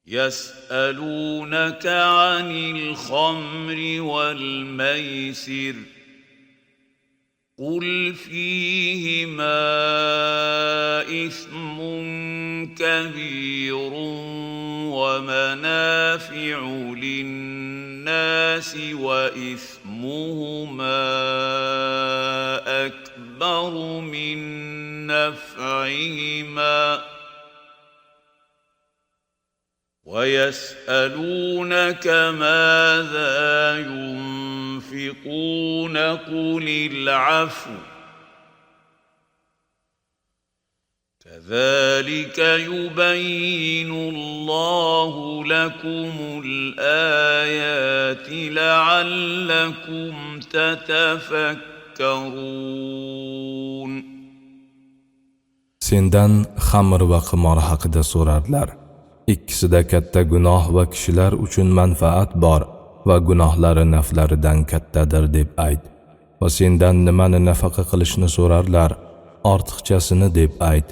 يسألونك عن الخمر والميسر قل فيهما إثم كبير ومنافع للناس وإثمهما أكبر من نفعهما ويسألونك ماذا ينفقون قل العفو كذلك يبين الله لكم الآيات لعلكم تتفكرون. Sendan xamir va qimor haqida so'rarlar. Ikkisida katta gunoh va kishilar uchun manfaat bor va gunohlari naflaridan kattadir deb ayt. Va sendan nimani nafaqa qilishni so'rarlar, ortiqchasini deb ayt.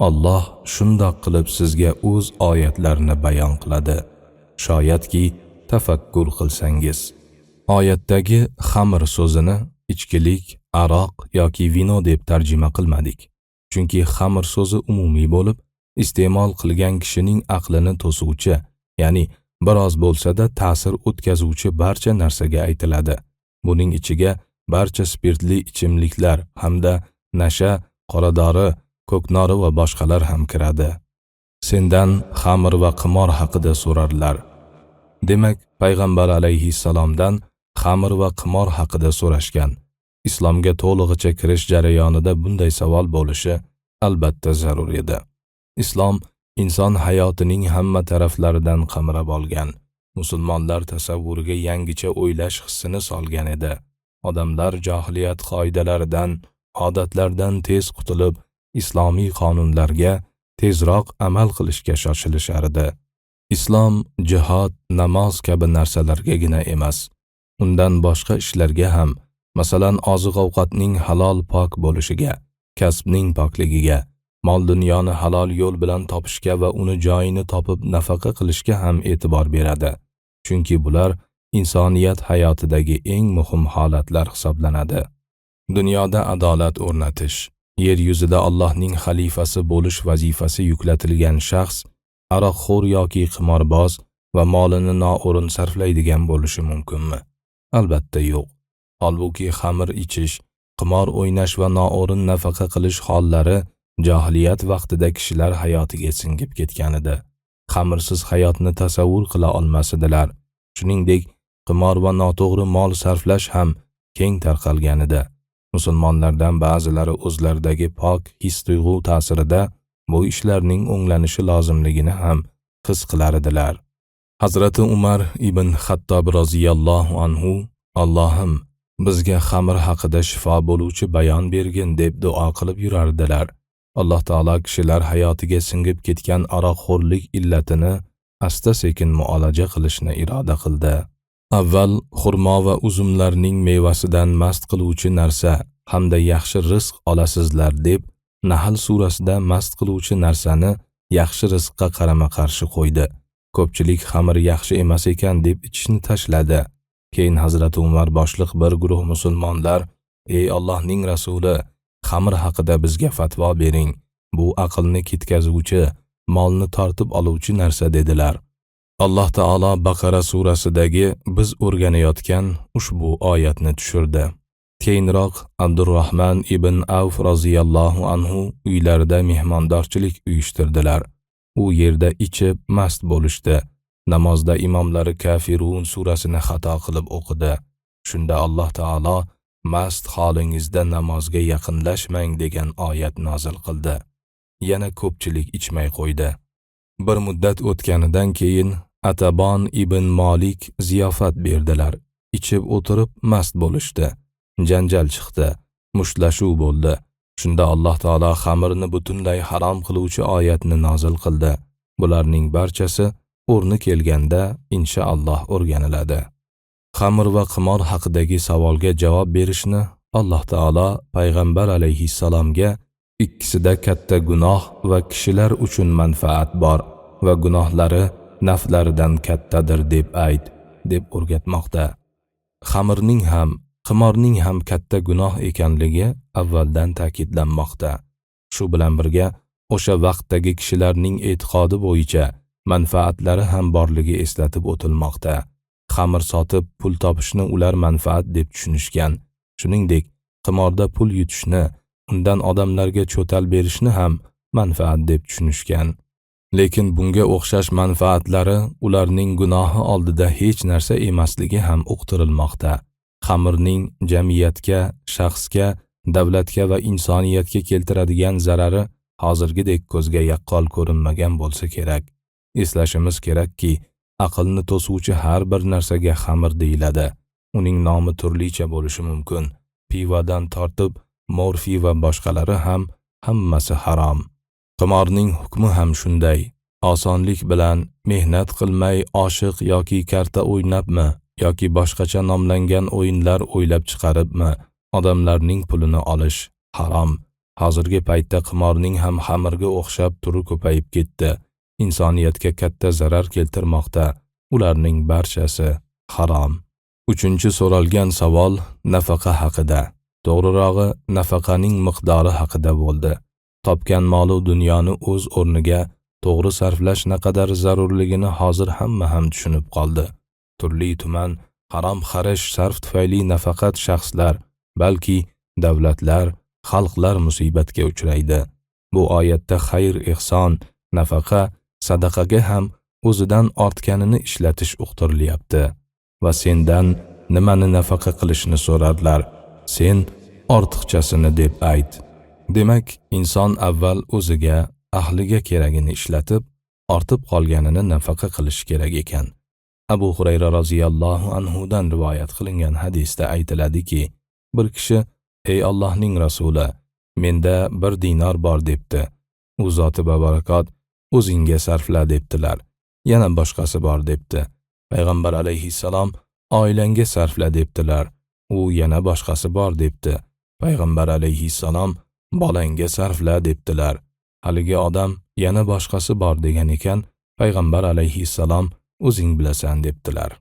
Alloh shundoq qilib sizga o'z oyatlarini bayon qiladi. Shoyatki tafakkur qilsangiz. Oyatdagi xamir so'zini ichkilik, aroq yoki vino deb tarjima qilmadik. Chunki xamir so'zi umumiy bo'lib, iste'mol qilgan kishining aqlini to'suvchi, ya'ni biroz bo'lsa-da ta'sir o'tkazuvchi barcha narsaga aytiladi. Buning ichiga barcha spirtli ichimliklar hamda nasha, qoradori, ko'knori va boshqalar ham kiradi. Sendan xamir va qimor haqida so'rarlar. Demak, payg'ambar alayhissalomdan xamir va qimor haqida so'rashgan. Islomga to'lig'icha kirish jarayonida bunday savol bo'lishi albatta zarur edi. Islom inson hayotining hamma taraflaridan qamrab olgan. Musulmonlar tasavvuriga yangicha o'ylash hissini solgan edi. Odamlar jahiliyat qoidalaridan, odatlardan tez qutulib, islomiy qonunlarga tezroq amal qilishga shoshilishar edi. Islom jihod, namoz kabi narsalargagina emas, undan boshqa ishlarga ham, masalan, oziq-ovqatning halol pok bo'lishiga, kasbning pokligiga, mol-dunyoni halol yo'l bilan topishga va uni joyini topib nafaqa qilishga ham e'tibor beradi. Chunki bular insoniyat hayotidagi eng muhim holatlar hisoblanadi. Dunyoda adolat o'rnatish, yer yuzida Allohning xalifasi bo'lish vazifasi yuklatilgan shaxs aroqxo'r yoki qimorboz va molini noo'rin sarflaydigan bo'lishi mumkinmi? Albatta yo'q. Holbuki xamir ichish, qimor o'ynash va noo'rin nafaqa qilish hollari jahiliyat vaqtida kishilar hayotiga singib ketgan edi. Xamirsiz hayotni tasavvur qila olmas edilar. Shuningdek, qimor va noto'g'ri mol sarflash ham keng tarqalgan edi. Musulmonlardan ba'zilari o'zlaridagi pok his-tuyg'u ta'sirida bu ishlarning o'nglanishi lozimligini ham his qilar edilar. Hazrati Umar ibn Xattob roziyallohu anhu, Allohim, bizga xamir haqida shifo bo'luvchi bayon bergin deb duo qilib yurardilar. Alloh taolo kishilar hayotiga singib ketgan aroqxo'rlik illatini asta-sekin muolaja qilishni iroda qildi. Avval xurmo va uzumlarning mevasidan mast qiluvchi narsa hamda yaxshi rizq olasizlar deb Nahl surasida mast qiluvchi narsani yaxshi rizqqa qarama-qarshi qo'ydi. Ko'pchilik xamir yaxshi emas ekan deb ichishni tashladi. Keyin Hazrati Umar boshliq bir guruh musulmonlar, "Ey Allohning rasuli, xamir haqida bizga fatvo bering. Bu aqlni ketkazuvchi, molni tortib oluvchi narsa" dedilar. Alloh taolo Baqara surasidagi biz o'rganayotgan ushbu oyatni tushirdi. Keyinroq Abdurrahman ibn Avf roziyallohu anhu uylarida mehmondorchilik uyushtirdilar. U yerda ichib mast bo'lishdi. Namozda imomlari Kafirun surasini xato qilib o'qidi. Shunda Alloh taolo mast holingizda namozga yaqinlashmang degan oyat nozil qildi. Yana ko'pchilik ichmay qo'ydi. Bir muddat o'tganidan keyin Atabon ibn Malik ziyofat berdilar. Ichib o'tirib mast bo'lishdi. Janjal chiqdi, mushlashuv bo'ldi. Shunda Alloh taolo xamirni butunlay harom qiluvchi oyatni nozil qildi. Bularning barchasi o'rni kelganda inshaalloh o'rganiladi. Xamir va qimor haqidagi savolga javob berishni Alloh taolo payg'ambar alayhissalomga ikkisida katta gunoh va kishilar uchun manfaat bor va gunohlari naflaridan kattadir deb ayt, deb o'rgatmoqda. Xamirning ham, qimorning ham katta gunoh ekanligi avvaldan ta'kidlanmoqda. Shu bilan birga, o'sha vaqtdagi kishilarning e'tiqodi bo'yicha manfaatlari ham borligi eslatib o'tilmoqda. Xamir sotib pul topishni ular manfaat deb tushunishgan. Shuningdek, qimorda pul yutishni, undan odamlarga cho'tal berishni ham manfaat deb tushunishgan. Lekin bunga o'xshash manfaatlari ularning gunohi oldida hech narsa emasligi ham uqtirilmoqda. Xamirning jamiyatga, shaxsga, davlatga va insoniyatga keltiradigan zarari hozirgidek ko'zga yaqqol ko'rinmagan bo'lsa kerak. Eslashimiz kerakki, aqlni to'suvchi har bir narsaga xamir deyiladi. Uning nomi turlicha bo'lishi mumkin. Pivodan tortib, morfi va boshqalari ham hammasi harom. Qimorning hukmi ham shunday. Osonlik bilan mehnat qilmay oshiq yoki karta o'ynabmi yoki boshqacha nomlangan o'yinlar o'ylab chiqaribmi odamlarning pulini olish harom. Hozirgi paytda qimorning ham xamirga o'xshab turi ko'payib ketdi. Insoniyatga katta zarar keltirmoqda. Ularning barchasi harom. 3-chi so'ralgan savol nafaqa haqida. To'g'rirog'i, nafaqaning miqdori haqida bo'ldi. Topgan mol va dunyoni o'z o'rniga to'g'ri sarflash naqadar zarurligini hozir hamma ham tushunib qoldi. Turli-tuman harom xarash sarf tufayli nafaqat shaxslar, balki davlatlar, xalqlar musibatga uchraydi. Bu oyatda xayr, ehson, nafaqa, sadaqaga ham o'zidan ortganini ishlatish uqtirilyapti. Va sendan nimani nafaqa qilishni so'rarlar. Sen ortiqchasini deb ayt. Demak, inson avval o'ziga, ahliga keragini ishlatib, ortib qolganini nafaqa qilish kerak ekan. Abu Hurayra roziyallohu anhu dan rivoyat qilingan hadisda aytiladiki, bir kishi: "Ey Allohning rasuli, menda 1 dinar bor" debdi. U zoti barakot: "O'zingga sarfla" debdilar. Yana boshqasi bor debdi. Payg'ambar alayhissalom: "Oilangga sarfla" debdilar. U yana boshqasi bor debdi. Payg'ambar alayhissalom: "Bolangga sarfla" debdilar. Haligi odam yana boshqasi bor degan ekan, Payg'ambar alayhissalom: "O'zing bilasan" debdilar.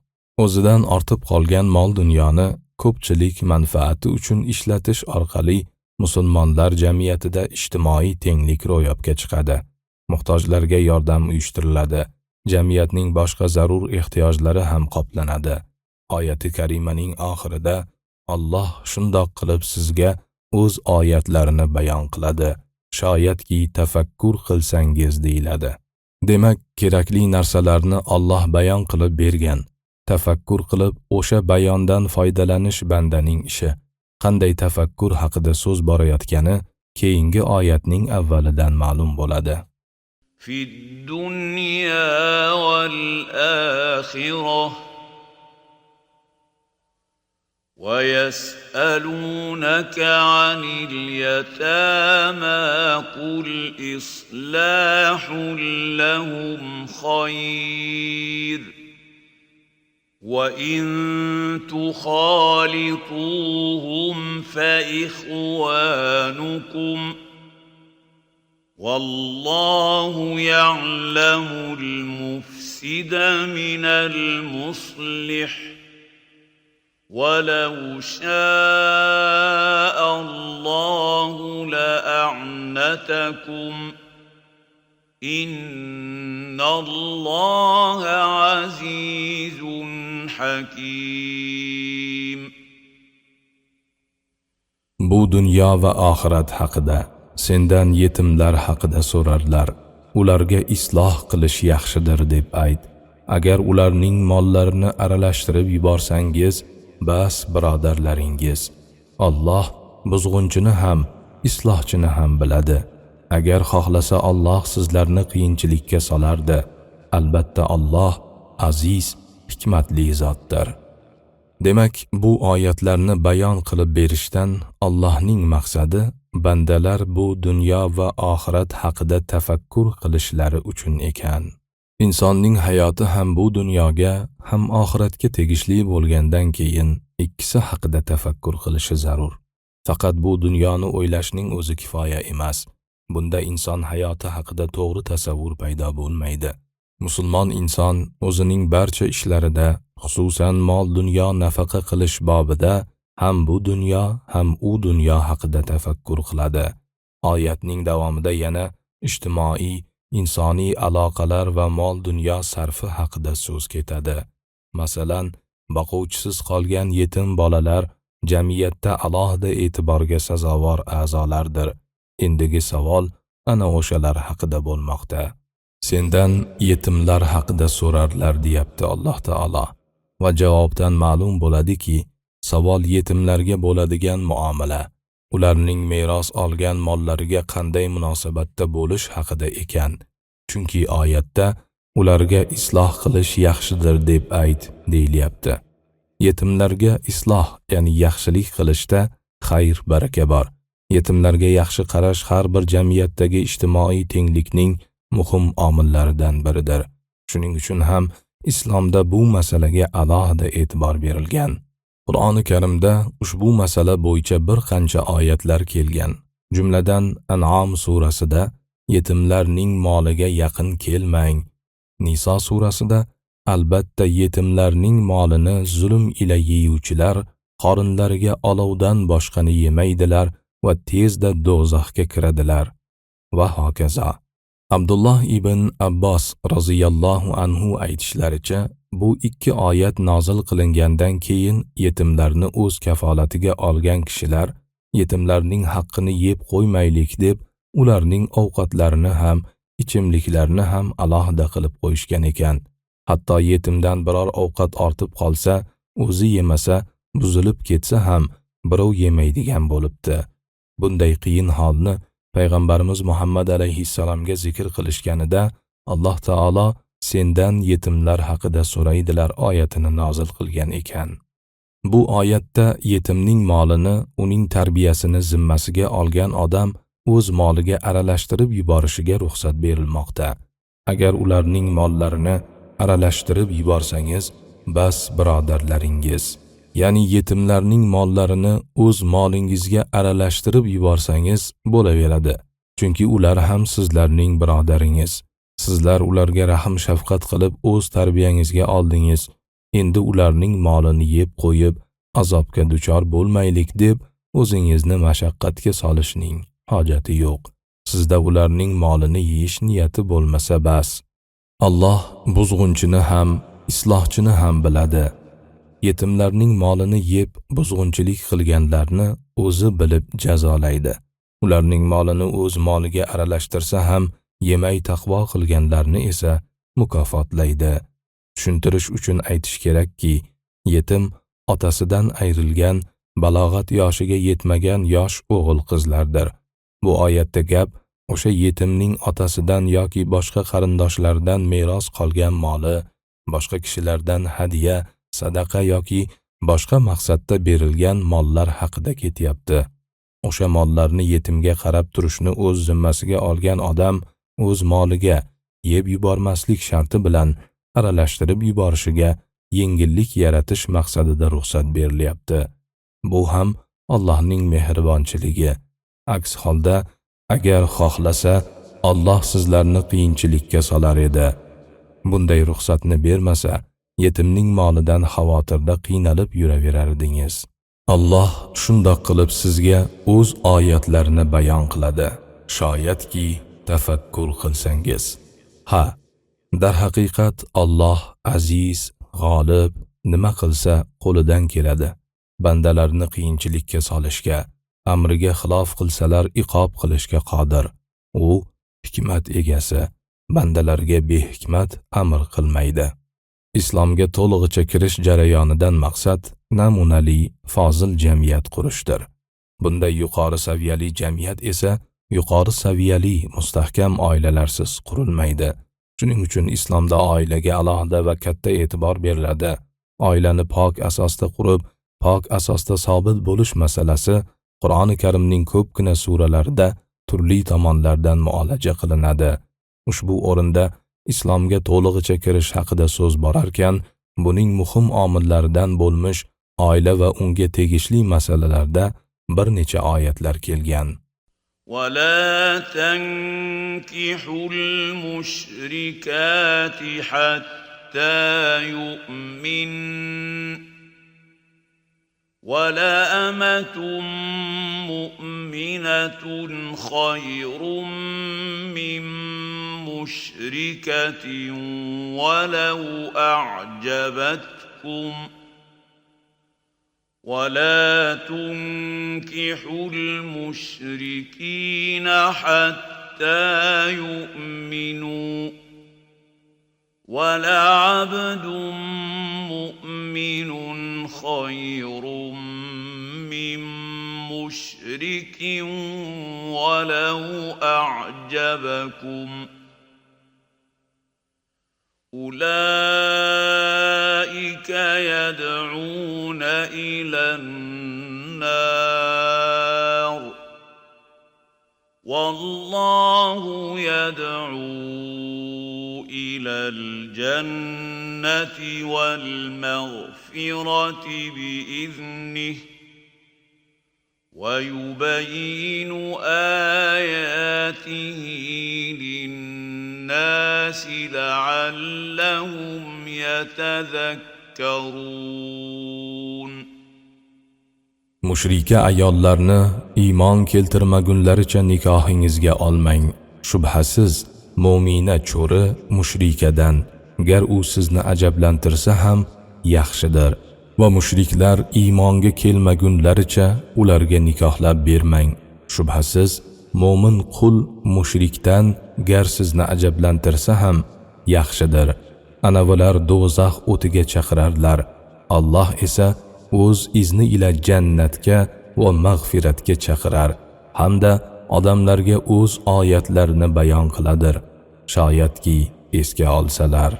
O'zidan ortib qolgan mol dunyoni ko'pchilik manfaati uchun ishlatish orqali musulmonlar jamiyatida ijtimoiy tenglik ro'yobga chiqadi. Muhtojlarga yordam uyushtiriladi. Jamiyatning boshqa zarur ehtiyojlari ham qoplanadi. Oyati karimaning oxirida Alloh shundoq qilib sizga o'z oyatlarini bayon qiladi. Shoyatki tafakkur qilsangiz deyiladi. Demak, kerakli narsalarni Alloh bayon qilib bergan. Tafakkur qilib o'sha bayondan foydalanish bandaning ishi. Qanday tafakkur haqida so'z borayotgani keyingi oyatning avvalidan ma'lum bo'ladi. Fid dunya wal akhirah وَيَسْأَلُونَكَ عَنِ الْيَتَامَى قُلْ إِصْلَاحٌ لَهُمْ خَيْرٌ وَإِن تُخَالِطُوهُمْ فَإِخْوَانُكُمْ وَاللَّهُ يَعْلَمُ الْمُفْسِدَ مِنَ الْمُصْلِحِ وَلَوْ شَاءَ اللَّهُ لَأَعْنَتَكُمْ إِنَّ اللَّهَ عَزِيزٌ حَكِيمٌ. Bu dunyo va oxirat haqida, sendan yetimlar haqida so'rarlar. Ularga isloh qilish yaxshidir deb ayt. Agar ularning mollarini aralashtirib yuborsangiz, bas birodarlaringiz. Alloh buzg'unchini ham, islohchini ham biladi. Agar xohlasa Alloh sizlarni qiyinchilikka solardi. Albatta Alloh aziz, hikmatli zotdir. Demak, bu oyatlarni bayon qilib berishdan Allohning maqsadi bandalar bu dunyo va oxirat haqida tafakkur qilishlari uchun ekan. Insonning hayoti ham bu dunyoga, ham oxiratga tegishli bo'lgandan keyin ikkisi haqida tafakkur qilishi zarur. Faqat bu dunyoni o'ylashning o'zi kifoya emas. Bunda inson hayoti haqida to'g'ri tasavvur paydo bo'lmaydi. Musulmon inson o'zining barcha ishlarida, xususan mol-dunyo nafaqa qilish bobida ham bu dunyo, ham u dunyo haqida tafakkur qiladi. Oyatning davomida yana ijtimoiy, insoniy aloqalar va mol-dunyo sarfi haqida so'z ketadi. Masalan, boquvchisiz qolgan yetim bolalar jamiyatda alohida e'tiborga sazovor a'zolardir. Endigi savol ana o'shalar haqida bo'lmoqda. Sendan yetimlar haqida so'rarlar deyapti Alloh taolo. Va javobdan ma'lum bo'ladiki, savol yetimlarga bo'ladigan muomala, ularning meros olgan mollariga qanday munosabatda bo'lish haqida ekan. Chunki oyatda ularga isloh qilish yaxshidir deb ayt deyilyapti. Yetimlarga isloh, ya'ni yaxshilik qilishda xayr, baraka bor. Yetimlarga yaxshi qarash har bir jamiyatdagi ijtimoiy tenglikning muhim omillaridan biridir. Shuning uchun ham islomda bu masalaga alohida e'tibor berilgan. Qur'oni Karimda ushbu masala bo'yicha bir qancha oyatlar kelgan. Jumladan An'am surasida yetimlarning moliga yaqin kelmang. Niso surasida albatta yetimlarning molini zulm ila yeyuvchilar qorinlariga olovdan boshqani yemaydilar va tezda do'zaxga kiradilar va hokazo. Abdulloh ibn Abbos roziyallohu anhu aytishlaricha, bu ikki oyat nozil qilingandan keyin yetimlarni o'z kafolatiga olgan kishilar yetimlarning haqqini yeb qo'ymaylik deb ularning ovqatlarini ham, ichimliklarini ham alohida qilib qo'yishgan ekan. Hatto yetimdan biror ovqat ortib qolsa, o'zi yemasa, buzilib ketsa ham birov yemaydigan bo'libdi. Bunday qiyin holni Payg'ambarimiz Muhammad alayhissalomga zikr qilishganida Alloh taolo sendan yetimlar haqida so'raydilar oyatini nozil qilgan ekan. Bu oyatda yetimning molini uning tarbiyasini zimmasiga olgan odam o'z moliga aralashtirib yuborishiga ruxsat berilmoqda. Agar ularning mollarini aralashtirib yuborsangiz, bas birodarlaringiz, ya'ni yetimlarning mollarini o'z molingizga aralashtirib yuborsangiz bo'laveradi. Chunki ular ham sizlarning birodaringiz. Sizlar ularga rahm shafqat qilib o'z tarbiyangizga oldingiz. Endi ularning molini yeb qo'yib, azobga duchor bo'lmaylik deb o'zingizni mashaqqatga solishning hojati yo'q. Sizda ularning molini yeyish niyati bo'lmasa bas. Alloh buzg'unchini ham, islohchini ham biladi. Yetimlarning molini yeb buzg'unchilik qilganlarni o'zi bilib jazolaydi. Ularning molini o'z moliga aralashtirsa ham yemay taqvo qilganlarni esa mukofotlaydi. Tushuntirish uchun aytish kerakki, yetim otasidan ayrilgan, balog'at yoshiga yetmagan yosh o'g'il-qizlardir. Bu oyatda gap o'sha yetimning otasidan yoki boshqa qarindoshlaridan meros qolgan moli, boshqa kishilardan hadiya, sadaqa yoki boshqa maqsadda berilgan mollar haqida ketyapti. O'sha mollarni yetimga qarab turishni o'z zimmasiga olgan odam o'z moliga yeb yubormaslik sharti bilan aralashtirib yuborishiga yengillik yaratish maqsadida ruxsat berilyapti. Bu ham Allohning mehribonchiligi. Aks holda agar xohlasa Alloh sizlarni qiyinchilikka solar edi. Bunday ruxsatni bermasa, yetimning molidan xavotirda qiynalib yuraverardingiz. Alloh shundoq qilib sizga o'z oyatlarini bayon qiladi. Shoyatki tafakkur qilsangiz. Ha, darhaqiqat Alloh aziz, g'olib, nima qilsa qo'lidan keladi. Bandalarni qiyinchilikka solishga, amriga xilof qilsalar iqob qilishga qodir. U hikmat egasi, bandalarga behikmat amr qilmaydi. Islomga to'lig'icha kirish jarayonidan maqsad namunali, fozil jamiyat qurishdir. Bunday yuqori saviyali jamiyat esa yuqori saviyali, mustahkam oilalarsiz qurilmaydi. Shuning uchun islomda oilaga alohida va katta e'tibor beriladi. Oilani pok asosda qurib, pok asosda sobit bo'lish masalasi Qur'oni Karimning ko'pgina suralarida turli tomonlardan muolaja qilinadi. Ushbu o'rinda islomga to'lig'icha kirish haqida so'z borarkan, buning muhim omillaridan bo'lmish oila va unga tegishli masalalarda bir necha oyatlar kelgan. ولا تنكحوا المشركات حتى يؤمن ولأمة مؤمنة خير من مشركة ولو أعجبتكم ولا تنكحوا المشركين حتى يؤمنوا ولعبد مؤمن خير من مشرك ولو أعجبكم أولئك يدعون إلى النار والله يدعو إلى الجنة والمغفرة بإذنه ويبين آياته للناس لعلهم يتذكرون. Mushrika ayollarni iymon keltirmagunlaricha nikohingizga olmang. Shubhasiz mo'mina cho'ri mushrikadan, gar u sizni ajablantirsa ham yaxshidir. Va mushriklar iymonga kelmagunlaricha ularga nikohlab bermang. Shubhasiz mo'min qul mushrikdan, gar sizni ajablantirsa ham yaxshidir. Anavilar do'zax o'tiga chaqirarlar. Alloh esa o'z izni ila jannatga va mag'firatga chaqirar hamda odamlarga o'z oyatlarini bayon qiladir. Shoyatki esga olsalar.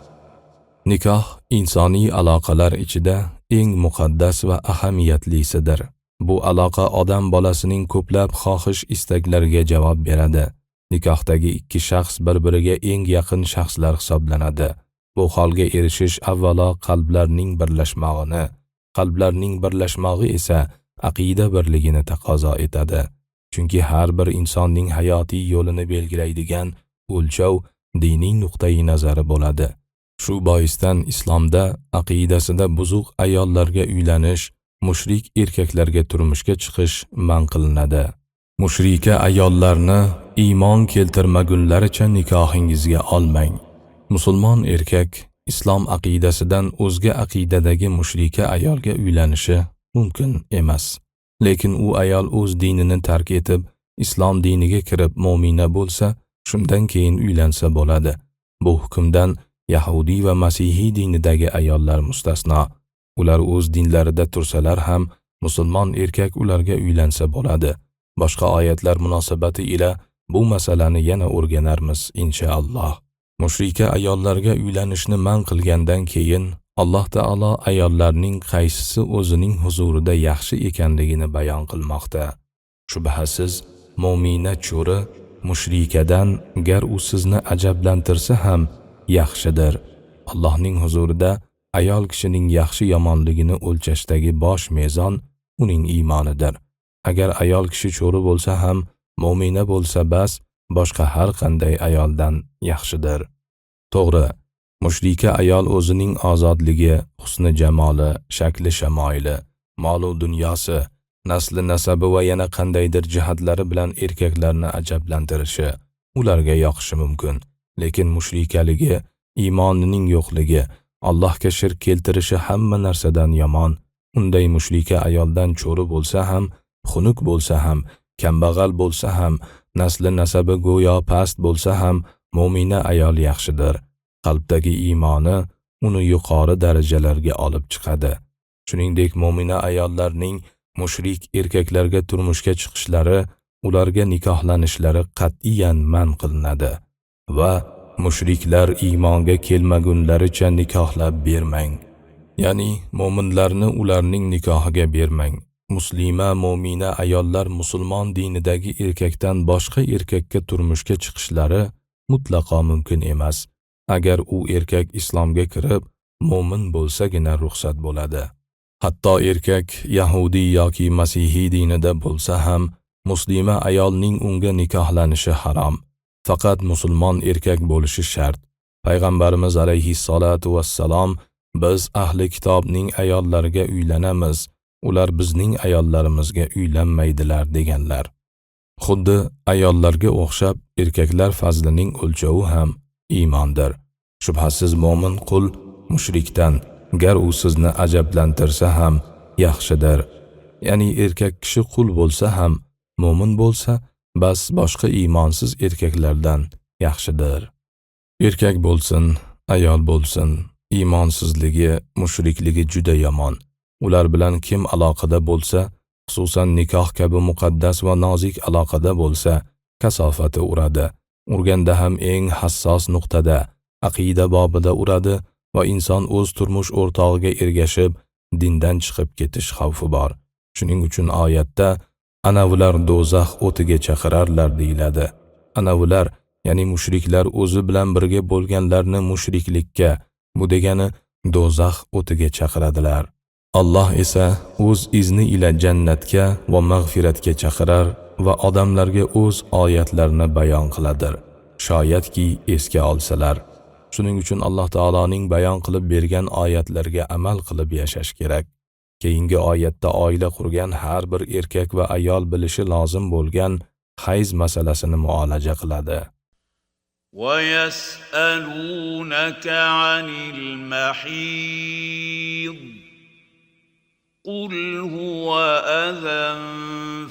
Nikoh insoniy aloqalar ichida eng muqaddas va ahamiyatlisidir. Bu aloqa odam bolasining ko'plab xohish istaklariga javob beradi. Nikohdagi ikki shaxs bir-biriga eng yaqin shaxslar hisoblanadi. Bu holga erishish avvalo qalblarning birlashmog'i esa aqida birligini taqozo etadi. Chunki har bir insonning hayotiy yo'lini belgilaydigan o'lchov diniy nuqtai nazari bo'ladi. Shu boisdan islomda aqidasida buzuq ayollarga uylanish, mushrik erkaklarga turmushga chiqish man qilinadi. Mushrika ayollarni iymon keltirmagunlaricha nikohingizga olmang. Musulmon erkak islom aqidasidan o'zga aqidadagi mushrika ayolga uylanishi mumkin emas. Lekin u ayol o'z dinini tark etib, islom diniga kirib mo'mina bo'lsa, shundan keyin uylansa bo'ladi. Bu hukmdan Yahudiy va Masihiy dinidagi ayollar mustasno. Ular o'z dinlarida tursalar ham musulmon erkak ularga uylansa bo'ladi. Boshqa oyatlar munosabati ila bu masalani yana o'rganarmiz inshaalloh. Mushrika ayollarga uylanishni man qilgandan keyin Alloh taolo ayollarning qaysisi o'zining huzurida yaxshi ekanligini bayon qilmoqda. Shubhasiz mo'mina cho'ri mushrikadan, gar u sizni ajablantirsa ham yaxshidir. Allohning huzurida ayol kishining yaxshi yomonligini o'lchashdagi bosh mezon uning iymonidir. Agar ayol kishi cho'ri bo'lsa ham mo'mina bo'lsa bas, boshqa har qanday ayoldan yaxshidir. To'g'ri, mushrika ayol o'zining ozodligi, husni jamoli, shakli shamoili, mol-u dunyosi, nasli nasabi va yana qandaydir jihatlari bilan erkaklarni ajablantirishi ularga yoqishi mumkin. Lekin mushrikaligi, iymonining yo'qligi, Allohga shirk keltirishi hamma narsadan yomon. Unday mushrika ayoldan cho'ri bo'lsa ham, xunuk bo'lsa ham, kambag'al bo'lsa ham, nasli nasabi go'yo past bo'lsa ham, mo'mina ayol yaxshidir. Qalbdagi iymoni uni yuqori darajalarga olib chiqadi. Shuningdek, mo'mina ayollarning mushrik erkaklarga turmushga chiqishlari, ularga nikohlanishlari qat'iyan man qilinadi va mushriklar iymonga kelmagunlaricha nikohlab bermang. Ya'ni mo'minlarni ularning nikohiga bermang. Muslima mo'mina ayollar musulmon dinidagi erkakdan boshqa erkakka turmushga chiqishlari mutlaqo mumkin emas. Agar u erkak islomga kirib mo'min bo'lsagina ruxsat bo'ladi. Hatto erkak Yahudiy yoki Masihiy dinida bo'lsa ham muslima ayolning unga nikohlanishi harom. Faqat musulmon erkak bo'lishi shart. Payg'ambarimiz alayhissalatu vassalom biz ahli kitobning ayollariga uylanamiz, ular bizning ayollarimizga uylanmaydilar deganlar. Xuddi ayollarga o'xshab erkaklar fazlining o'lchovi ham iymondir. Shubhasiz mo'min qul mushrikdan, gar u sizni ajablantirsa ham yaxshidir. Ya'ni erkak kishi qul bo'lsa ham, mo'min bo'lsa, bas boshqa iymonsiz erkaklardan yaxshidir. Erkak bo'lsin, ayol bo'lsin, iymonsizligi, mushrikligi juda yomon. Ular bilan kim aloqada bo'lsa, xususan nikoh kabi muqaddas va nozik aloqada bo'lsa, kasofati uradi. Urganda ham eng hassos nuqtada, aqida bobida uradi va inson o'z turmush o'rtog'iga ergashib, dindan chiqib ketish xavfi bor. Shuning uchun oyatda ana ular do'zax o'tiga chaqirarlar deyiladi. Ana ular, ya'ni mushriklar o'zi bilan birga bo'lganlarni mushriklikka, bu degani do'zax o'tiga chaqiradilar. Alloh esa o'z izni ila jannatga va mag'firatga chaqirar va odamlarga o'z oyatlarini bayon qiladir. Shoyatki esga olsalar. Shuning uchun Alloh taoloning bayon qilib bergan oyatlarga amal qilib yashash kerak. Keyingi oyatda oila qurgan har bir erkak va ayol bilishi lozim bo'lgan hayz masalasini muolaja qiladi. وَيَسْأَلُونَكَ عَنِ الْمَحِيضِ قُلْ هُوَ أَذًى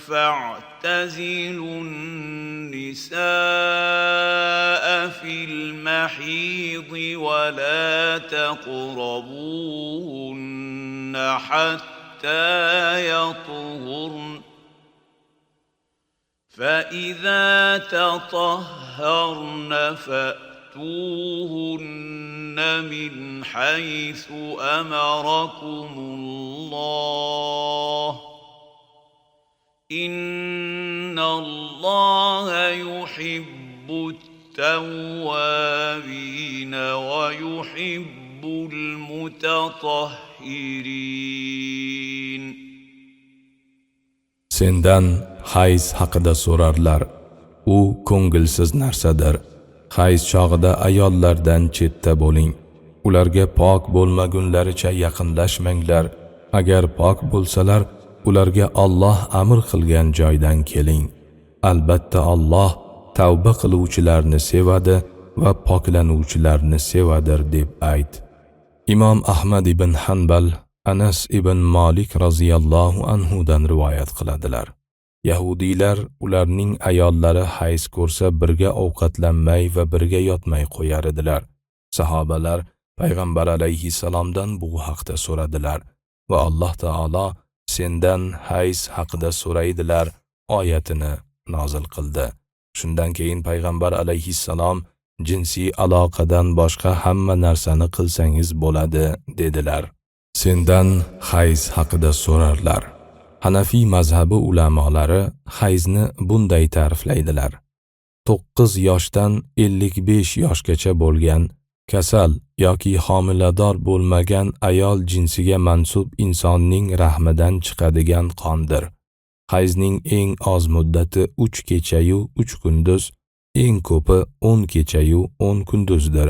فَاعْتَزِلُوا النِّسَاءَ فِي الْمَحِيضِ وَلَا تَقْرَبُوهُنَّ حَتَّى يَطْهُرْنَ فَإِذَا تَطَهَّرْنَ فَأْتُوهُنَّ مِنْ حَيْثُ أَمَرَكُمُ اللَّهُ إِنَّ اللَّهَ يُحِبُّ التَّوَّابِينَ وَيُحِبُّ الْمُتَطَهِّرِينَ. Sendan hayz haqida so'rarlar. U ko'ngilsiz narsadir. Hayz chog'ida ayollardan chetda bo'ling. Ularga pok bo'lmagunlaricha yaqinlashmanglar. Agar pok bo'lsalar, ularga Alloh amr qilgan joydan keling. Albatta Alloh tavba qiluvchilarni sevadi va poklanuvchilarni sevadir deb ayt. Imom Ahmad ibn Hanbal Anas ibn Malik roziyallohu anhu dan rivoyat qiladilar. Yahudiylar ularning ayollari hayz ko'rsa birga ovqatlanmay va birga yotmay qo'yar edilar. Sahobalar payg'ambar alayhissalomdan bu haqda so'radilar va Alloh taolo sendan hayz haqida so'raydilar oyatini nozil qildi. Shundan keyin payg'ambar alayhissalom jinsiy aloqadan boshqa hamma narsani qilsangiz bo'ladi dedilar. Sendan hayz haqida so'rarlar. Hanafiy mazhabi ulamolari hayzni bunday ta'riflaydilar. 9 yoshdan 55 yoshgacha bo'lgan kasal yoki homilador bo'lmagan ayol jinsiga mansub insonning rahmidan chiqadigan qondir. Hayzning eng oz muddati 3 kecha-yu 3 kunduz, eng ko'pi 10 kecha-yu 10 kunduzdir.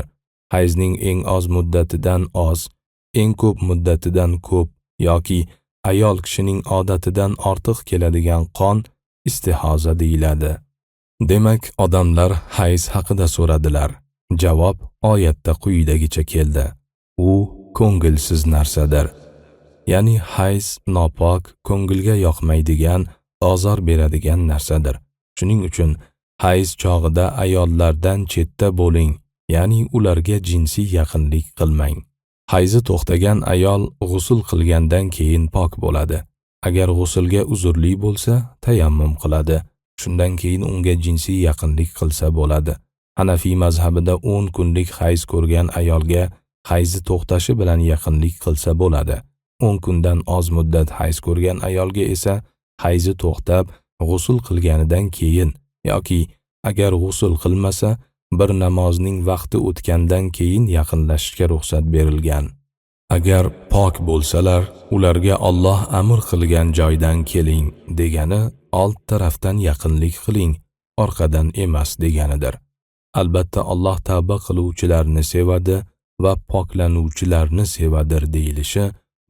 Hayzning eng oz muddatidan oz, eng ko'p muddatidan ko'p yoki ayol kishining odatidan ortiq keladigan qon istihoza deyiladi. Demak, odamlar hayz haqida so'radilar. Javob oyatda quyidagicha keldi. U ko'ngilsiz narsadir. Ya'ni hayz nopok, ko'ngilga yoqmaydigan, ozor beradigan narsadir. Shuning uchun hayz chog'ida ayollardan chetda bo'ling, ya'ni ularga jinsiy yaqinlik qilmang. Hayzi to'xtagan ayol g'usl qilgandan keyin pok bo'ladi. Agar g'uslga uzrli bo'lsa, tayammum qiladi. Shundan keyin unga jinsiy yaqinlik qilsa bo'ladi. Hanafiy mazhabida 10 kunlik hayz ko'rgan ayolga hayzi to'xtashi bilan yaqinlik qilsa bo'ladi. 10 kundan oz muddat hayz ko'rgan ayolga esa hayzi to'xtab, g'usl qilganidan keyin yoki agar g'usl qilmasa, bir namozning vaqti o'tgandan keyin yaqinlashishga ruxsat berilgan. Agar pok bo'lsalar, ularga Alloh amr qilgan joydan keling degani old tarafdan yaqinlik qiling, orqadan emas deganidir. Albatta Alloh tavba qiluvchilarni sevadi va poklanuvchilarni sevadir deyilishi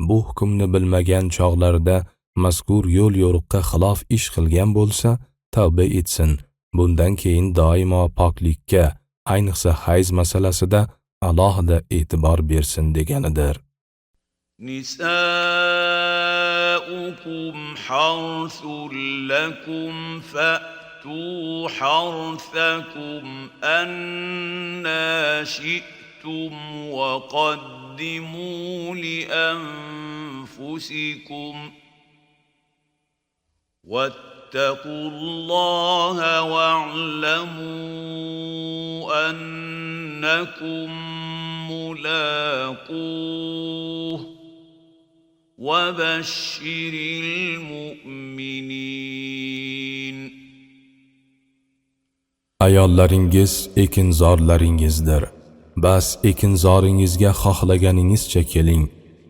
bu hukmni bilmagan chog'larda mazkur yo'l yo'riqqa xilof ish qilgan bo'lsa, tavba etsin. Bundan keyin doimo poklikka, ayniqsa hayz masalasida alohida e'tibor bersin deganidir. نساؤكم حرث لكم فأتوا حرثكم أنى شئتم وقدموا لأنفسكم واتقوا الله واعلموا أنكم ملاقوه وبشر المؤمنين. Ayollaringiz ekinzorlaringizdir. Bas ekinzoringizga xohlaganingizcha keling.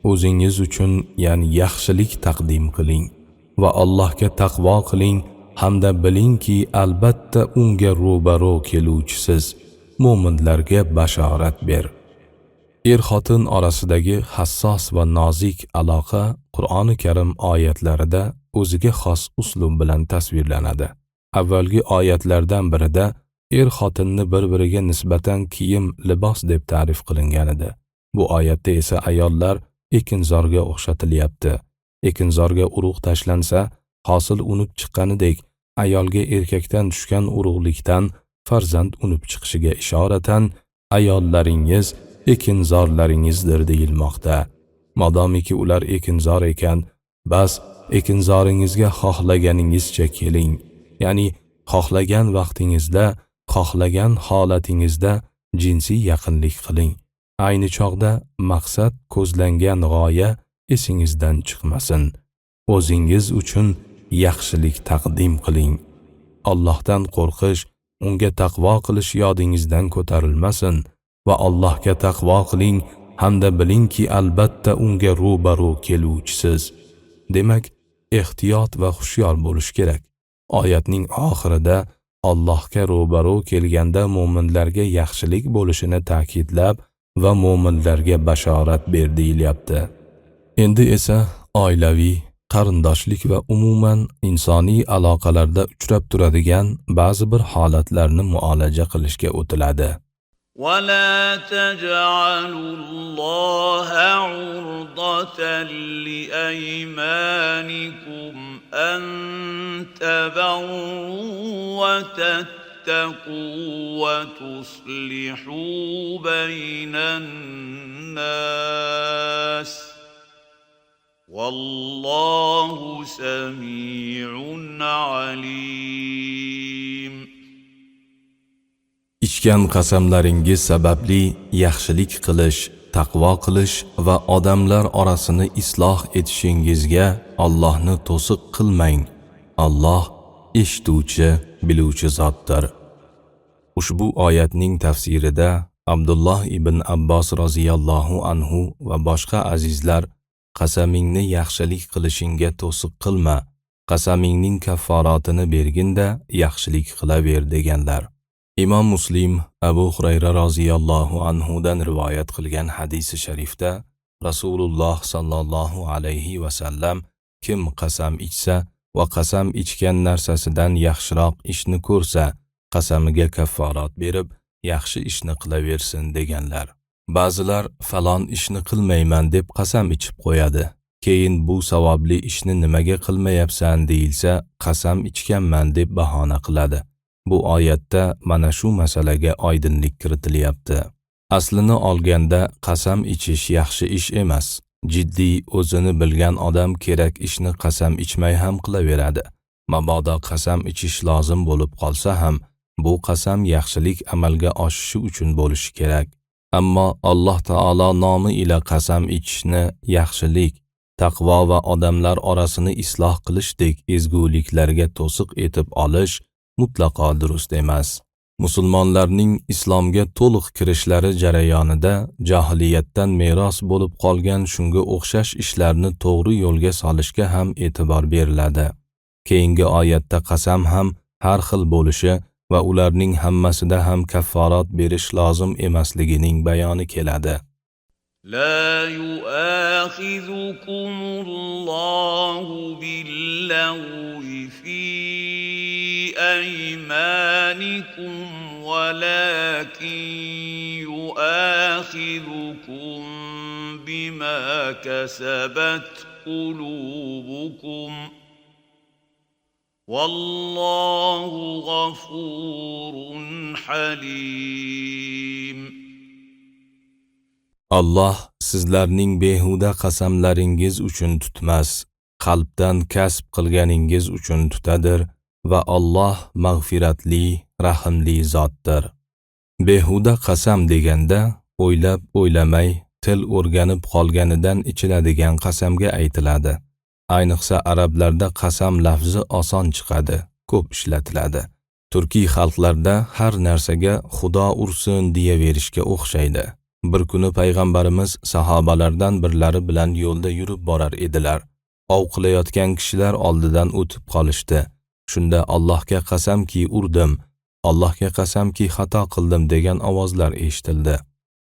O'zingiz uchun, ya'ni yaxshilik taqdim qiling va Allohga taqvo qiling hamda bilingki, albatta unga ro'baro keluvchisiz. Mo'minlarga bashorat ber. Er-xotin orasidagi hassos va nozik aloqa Qur'oni Karim oyatlarida o'ziga xos uslub bilan tasvirlanadi. Avvalgi oyatlardan birida er-xotinni bir-biriga nisbatan kiyim, libos deb ta'rif qilingan edi. Bu oyatda esa ayollar ekinzorga o'xshatilyapti. Ekinzorga urug' tashlansa, hosil unib chiqqanidek, ayolga erkakdan tushgan urug'likdan farzand unib chiqishiga ishoratan ayollaringiz ekinzorlaringizdir deyilmoqda. Modomiki ular ekinzor ekan, bas ekinzoringizga xohlaganingizcha keling. Ya'ni xohlagan vaqtingizda, xohlagan holatingizda jinsiy yaqinlik qiling. Ayni chog'da maqsad, ko'zlangan g'oya esingizdan chiqmasin. O'zingiz uchun yaxshilik taqdim qiling. Allohdan qo'rqish, unga taqvo qilish yodingizdan ko'tarilmasin va Allohga taqvo qiling hamda bilingki, albatta unga ro'baro keluvchisiz. Demak, ehtiyot va hushyor bo'lish kerak. Oyatning oxirida Allohga ro'baro kelganda mo'minlarga yaxshilik bo'lishini ta'kidlab va mo'minlarga bashorat ber deyilyapti. Endi esa oilaviy, qarindoshlik va umuman insoniy aloqalarda uchrab turadigan ba'zi bir holatlarni muolaja qilishga o'tiladi. ولا تجعلوا الله عرضة لأيمانكم أن تبروا وتتقوا وتصلحوا بين الناس والله سميع عليم. Ichgan qasamlaringiz sababli yaxshilik qilish, taqvo qilish va odamlar orasini isloh etishingizga Allohni to'siq qilmang. Alloh eshituvchi, biluvchi zotdir. Ushbu oyatning tafsirida Abdulloh ibn Abbos roziyallohu anhu va boshqa azizlar qasamingni yaxshilik qilishingga to'siq qilma, qasamingning kafforatini berginda yaxshilik qilaver deganlar. Imom Muslim Abu Hurayra roziyallohu anhudan rivoyat qilgan hadisi sharifda Rasululloh sallallohu alayhi va sallam kim qasam ichsa va qasam ichgan narsasidan yaxshiroq ishni ko'rsa, qasamiga kafforat berib, yaxshi ishni qilaversin deganlar. Ba'zilar falon ishni qilmayman deb qasam ichib qo'yadi. Keyin bu savobli ishni nimaga qilmayapsan deyilsa, qasam ichganman deb bahona qiladi. Bu oyatda mana shu masalaga oydinlik kiritilyapti. Aslini olganda qasam ichish yaxshi ish emas. Jiddiy, o'zini bilgan odam kerak ishni qasam ichmay ham qilaveradi. Mabodo qasam ichish lozim bo'lib qolsa ham, bu qasam yaxshilik amalga oshishi uchun bo'lishi kerak. Ammo Alloh taolo nomi ila qasam ichishni yaxshilik, taqvo va odamlar orasini isloh qilishdek ezguliklarga to'siq etib olish mutlaqo durust emas. Musulmonlarning islomga to'liq kirishlari jarayonida jahiliyatdan meros bo'lib qolgan shunga o'xshash ishlarni to'g'ri yo'lga solishga ham e'tibor beriladi. Keyingi oyatda qasam ham har xil bo'lishi va ularning hammasida ham kafforat berish lozim emasligining bayoni keladi. لا يؤاخذكم الله باللغو في أيمانكم ولكن يؤاخذكم بما كسبت قلوبكم والله غفور حليم. Alloh sizlarning behuda qasamlaringiz uchun tutmas, qalbdan kasb qilganingiz uchun tutadir va Alloh mag'firatli, rahimli zotdir. Behuda qasam deganda o'ylab-o'ylamay, til o'rganib qolganidan ichiladigan qasamga aytiladi. Ayniqsa arablarda qasam lafzi oson chiqadi, ko'p ishlatiladi. Turkiy xalqlarda har narsaga Xudo ursin deyaverishga o'xshaydi. Bir kuni payg'ambarimiz sahobalardan birlari bilan yo'lda yurib borar edilar. Ov qilayotgan kishilar oldidan o'tib qolishdi. Shunda Allohga qasamki urdim, Allohga qasamki xato qildim degan ovozlar eshitildi.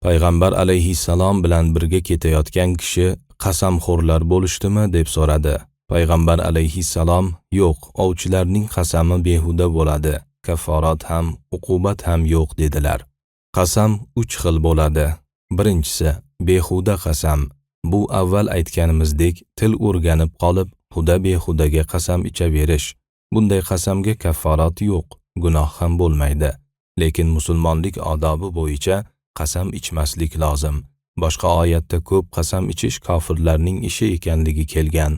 Payg'ambar alayhissalom bilan birga ketayotgan kishi qasamxo'rlar bo'lishdimi deb so'radi. Payg'ambar alayhissalom yo'q, ovchilarning qasami behuda bo'ladi, kafforat ham, uqubat ham yo'q dedilar. Qasam 3 xil bo'ladi. Birinchisi, behuda qasam. Bu avval aytganimizdek, til o'rganib qolib, behudaga qasam ichaverish. Bunday qasamga kafforat yo'q, gunoh ham bo'lmaydi. Lekin musulmonlik odobi bo'yicha qasam ichmaslik lozim. Boshqa oyatda ko'p qasam ichish kofirlarning ishi ekanligi kelgan.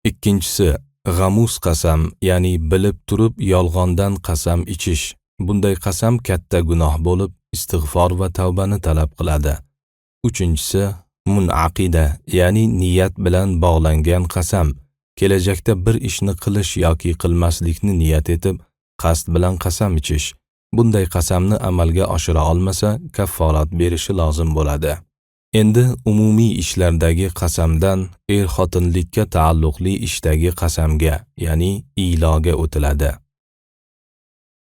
Ikkinchisi, g'amus qasam, ya'ni bilib turib yolg'ondan qasam ichish. Bunday qasam katta gunoh bo'lib, istig'for va tavbani talab qiladi. Uchinchisi, munaqida, ya'ni niyat bilan bog'langan qasam. Kelajakda bir ishni qilish yoki qilmaslikni niyat etib, qasd bilan qasam ichish. Bunday qasamni amalga oshira olmasa, kafforat berishi lozim bo'ladi. Endi umumiy ishlardagi qasamdan er-xotinlikka taalluqli ishdagi qasamga, ya'ni iloga o'tiladi.